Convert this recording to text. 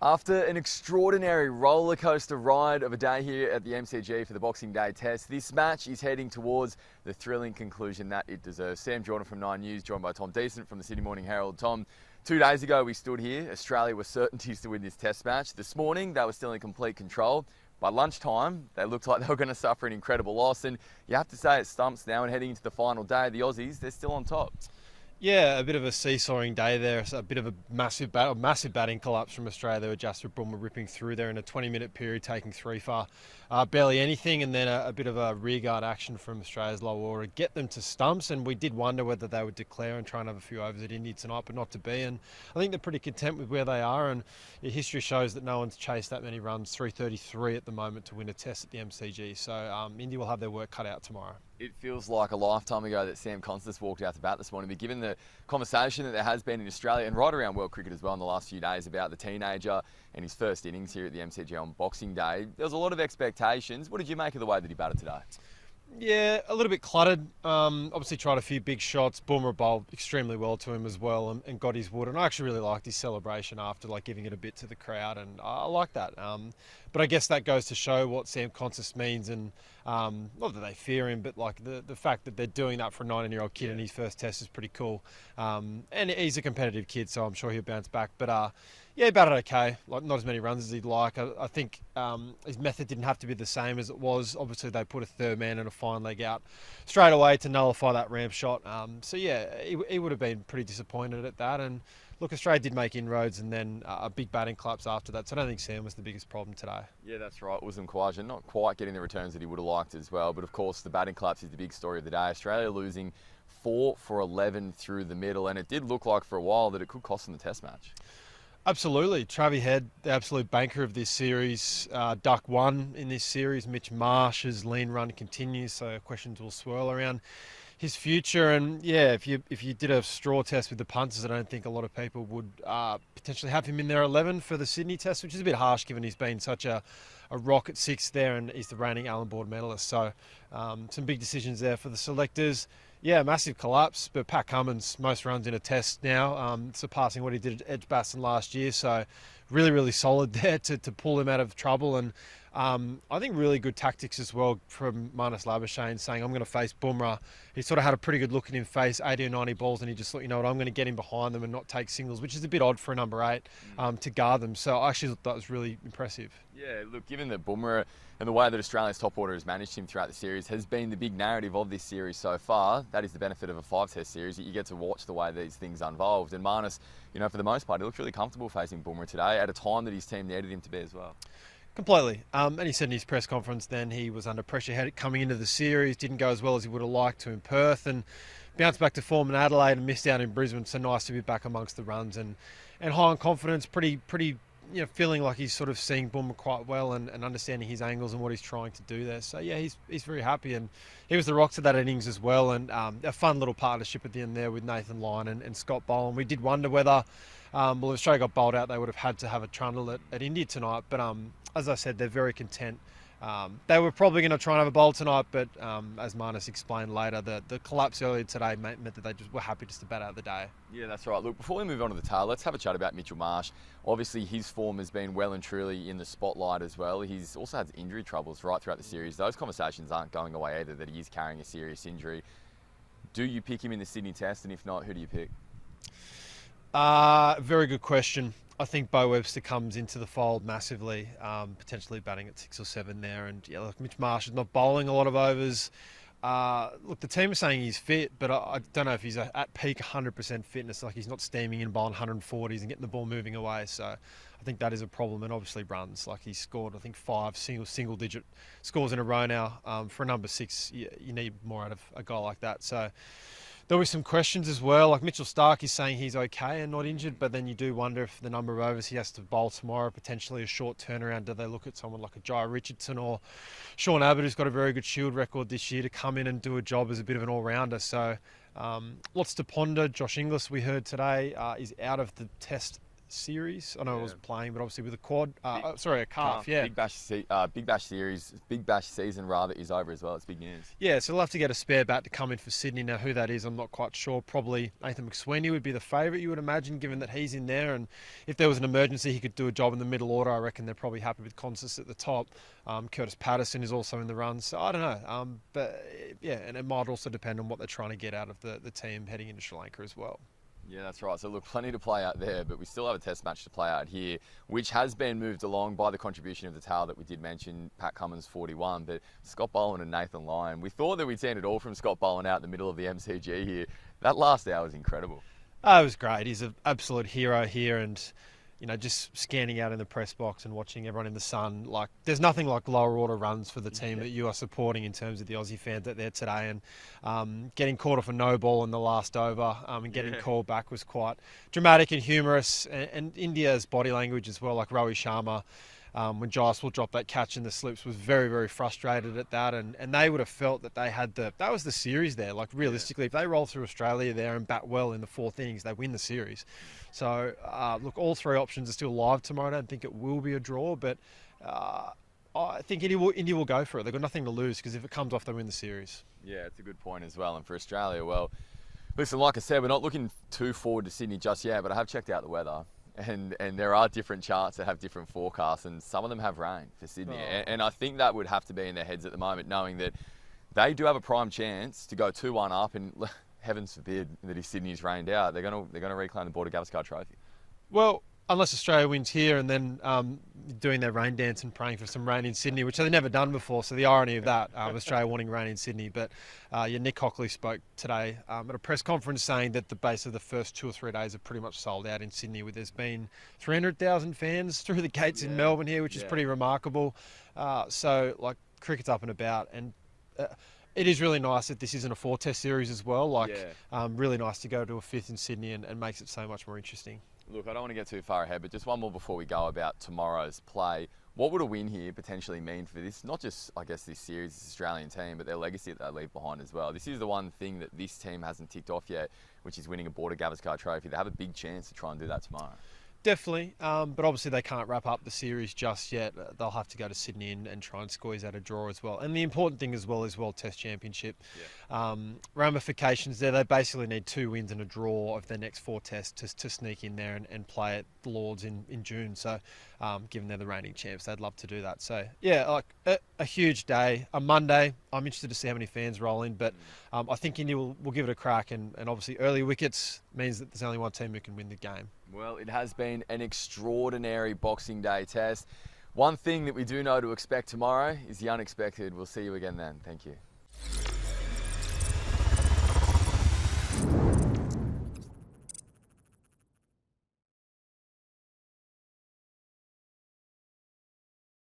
After an extraordinary roller coaster ride of a day here at the MCG for the Boxing Day Test, this match is heading towards the thrilling conclusion that it deserves. Sam Jordan from 9 News, joined by Tom Decent from the Sydney Morning Herald. Tom, 2 days ago we stood here. Australia were certainties to win this Test match. This morning they were still in complete control. By lunchtime, they looked like they were going to suffer an incredible loss. And you have to say it stumps now, and heading into the final day, the Aussies, they're still on top. Yeah, a bit of a seesawing day there. So a bit of a massive batting collapse from Australia. They were just with Bumrah ripping through there in a 20-minute period, taking 3 for barely anything, and then a bit of a rearguard action from Australia's lower order, get them to stumps. And we did wonder whether they would declare and try and have a few overs at India tonight, but not to be. And I think they're pretty content with where they are. And history shows that no one's chased that many runs, 333 at the moment, to win a Test at the MCG. So India will have their work cut out tomorrow. It feels like a lifetime ago that Sam Constance walked out to bat this morning, but given the conversation that there has been in Australia and right around world cricket as well in the last few days about the teenager and his first innings here at the MCG on Boxing Day, there was a lot of expectations. What did you make of the way that he batted today? Yeah, a little bit cluttered. Obviously tried a few big shots. Bumrah bowled extremely well to him as well and got his wood. And I actually really liked his celebration after, like, giving it a bit to the crowd, and I like that. But I guess that goes to show what Sam Constance means, and not that they fear him, but like the fact that they're doing that for a 19-year-old kid in his first Test is pretty cool. And he's a competitive kid, so I'm sure he'll bounce back. But yeah, he batted okay. Like, not as many runs as he'd like. I think his method didn't have to be the same as it was. Obviously, they put a third man and a fine leg out straight away to nullify that ramp shot. So yeah, he would have been pretty disappointed at that. And look, Australia did make inroads, and then a big batting collapse after that. So I don't think Sam was the biggest problem today. Yeah, that's right. Uzum Khawaja not quite getting the returns that he would have liked as well. But of course, the batting collapse is the big story of the day. Australia losing 4 for 11 through the middle, and it did look like for a while that it could cost them the Test match. Absolutely. Travie Head, the absolute banker of this series, duck one in this series. Mitch Marsh's lean run continues, so questions will swirl around his future. And yeah, if you did a straw test with the punters, I don't think a lot of people would potentially have him in their 11 for the Sydney Test, which is a bit harsh given he's been such a rock at 6 there, and he's the reigning Allen Board medalist. So some big decisions there for the selectors. Yeah, massive collapse, but Pat Cummins, most runs in a Test now, surpassing what he did at Edgbaston last year. So really, really solid there to pull him out of trouble. And I think really good tactics as well from Marnus Labuschagne, saying, I'm going to face Bumrah. He sort of had a pretty good look at him face 80 or 90 balls, and he just thought, you know what, I'm going to get him behind them and not take singles, which is a bit odd for a number 8 to guard them. So I actually thought that was really impressive. Yeah, look, given that Bumrah and the way that Australia's top order has managed him throughout the series has been the big narrative of this series so far. That is the benefit of a 5-test series. You get to watch the way these things unfold. And Marnus, you know, for the most part, he looked really comfortable facing Bumrah today at a time that his team needed him to be as well. Completely. And he said in his press conference then he was under pressure, had it coming into the series, didn't go as well as he would have liked to in Perth, and bounced back to form in Adelaide and missed out in Brisbane. So nice to be back amongst the runs and high on confidence, pretty you know, feeling like he's sort of seeing Bumrah quite well and understanding his angles and what he's trying to do there. So yeah, he's very happy, and he was the rock to that innings as well, and a fun little partnership at the end there with Nathan Lyon and Scott Boland. We did wonder whether, if Australia got bowled out, they would have had to have a trundle at India tonight, but as I said, they're very content. They were probably going to try and have a bowl tonight, but as Marnus explained later, the collapse earlier today meant that they just were happy just to bat out the day. Yeah, that's right. Look, before we move on to the tail, let's have a chat about Mitchell Marsh. Obviously, his form has been well and truly in the spotlight as well. He's also had injury troubles right throughout the series. Those conversations aren't going away either, that he is carrying a serious injury. Do you pick him in the Sydney Test? And if not, who do you pick? Very good question. I think Bo Webster comes into the fold massively, potentially batting at 6 or 7 there. And yeah, look, Mitch Marsh is not bowling a lot of overs. Look, the team is saying he's fit, but I don't know if he's at peak 100% fitness. Like, he's not steaming in bowling 140s and getting the ball moving away. So I think that is a problem, and obviously runs. Like, he's scored, I think, 5 single-digit scores in a row now. For a number 6, you need more out of a guy like that. So there'll be some questions as well. Like, Mitchell Starc is saying he's okay and not injured, but then you do wonder if the number of overs he has to bowl tomorrow, potentially a short turnaround. Do they look at someone like a Jai Richardson or Sean Abbott, who's got a very good Shield record this year, to come in and do a job as a bit of an all-rounder? So lots to ponder. Josh Inglis, we heard today, is out of the Test series. I know it was playing, but obviously with a quad, a calf. Calf. Yeah, Big Bash season rather is over as well. It's big news. yeah. So they'll have to get a spare bat to come in for Sydney. Now, who that is, I'm not quite sure. Probably Nathan McSweeney would be the favourite, you would imagine, given that he's in there. And if there was an emergency, he could do a job in the middle order. I reckon they're probably happy with Consis at the top. Curtis Patterson is also in the run. So I don't know. But yeah, and it might also depend on what they're trying to get out of the team heading into Sri Lanka as well. Yeah, that's right. So look, plenty to play out there, but we still have a test match to play out here, which has been moved along by the contribution of the towel that we did mention, Pat Cummins 41, but Scott Boland and Nathan Lyon. We thought that we'd seen it all from Scott Boland out in the middle of the MCG here. That last hour was incredible. Oh, it was great. He's an absolute hero here, and just scanning out in the press box and watching everyone in the sun. Like, there's nothing like lower order runs for the team that you are supporting in terms of the Aussie fans that they're today. And getting caught off a no ball in the last over and getting called back was quite dramatic and humorous. And India's body language as well, like Rohit Sharma. When Jaiswal dropped that catch in the slips, was very, very frustrated at that, and they would have felt that they had that was the series there. Like, realistically, if they roll through Australia there and bat well in the fourth innings, they win the series. So look, all three options are still live tomorrow. I don't think it will be a draw, but I think India will go for it. They've got nothing to lose, because if it comes off, they win the series. Yeah, it's a good point as well. And for Australia, well, listen, like I said, we're not looking too forward to Sydney just yet, but I have checked out the weather. And there are different charts that have different forecasts, and some of them have rain for Sydney. And I think that would have to be in their heads at the moment, knowing that they do have a prime chance to go 2-1 up, and heavens forbid that if Sydney's rained out, they're going to reclaim the WWOS trophy. Well, unless Australia wins here and then doing their rain dance and praying for some rain in Sydney, which they've never done before. So the irony of that, Australia wanting rain in Sydney. But Nick Hockley spoke today at a press conference saying that the base of the first 2 or 3 days are pretty much sold out in Sydney, where there's been 300,000 fans through the gates in Melbourne here, which is pretty remarkable. So, like, cricket's up and about, and it is really nice that this isn't a 4-test series as well. Really nice to go to a 5th in Sydney, and makes it so much more interesting. Look, I don't want to get too far ahead, but just one more before we go about tomorrow's play. What would a win here potentially mean for this? Not just, I guess, this series, this Australian team, but their legacy that they leave behind as well. This is the one thing that this team hasn't ticked off yet, which is winning a Border Gavaskar trophy. They have a big chance to try and do that tomorrow. Definitely, but obviously they can't wrap up the series just yet. They'll have to go to Sydney and try and squeeze out a draw as well. And the important thing as well is World Test Championship. Ramifications there, they basically need 2 wins and a draw of their next 4 tests to sneak in there and play at Lords in June. So given they're the reigning champs, they'd love to do that. So yeah, like a huge day, a Monday. I'm interested to see how many fans roll in, but I think India will give it a crack, and obviously early wickets means that there's only one team who can win the game. Well, it has been an extraordinary Boxing Day test. One thing that we do know to expect tomorrow is the unexpected. We'll see you again then. Thank you.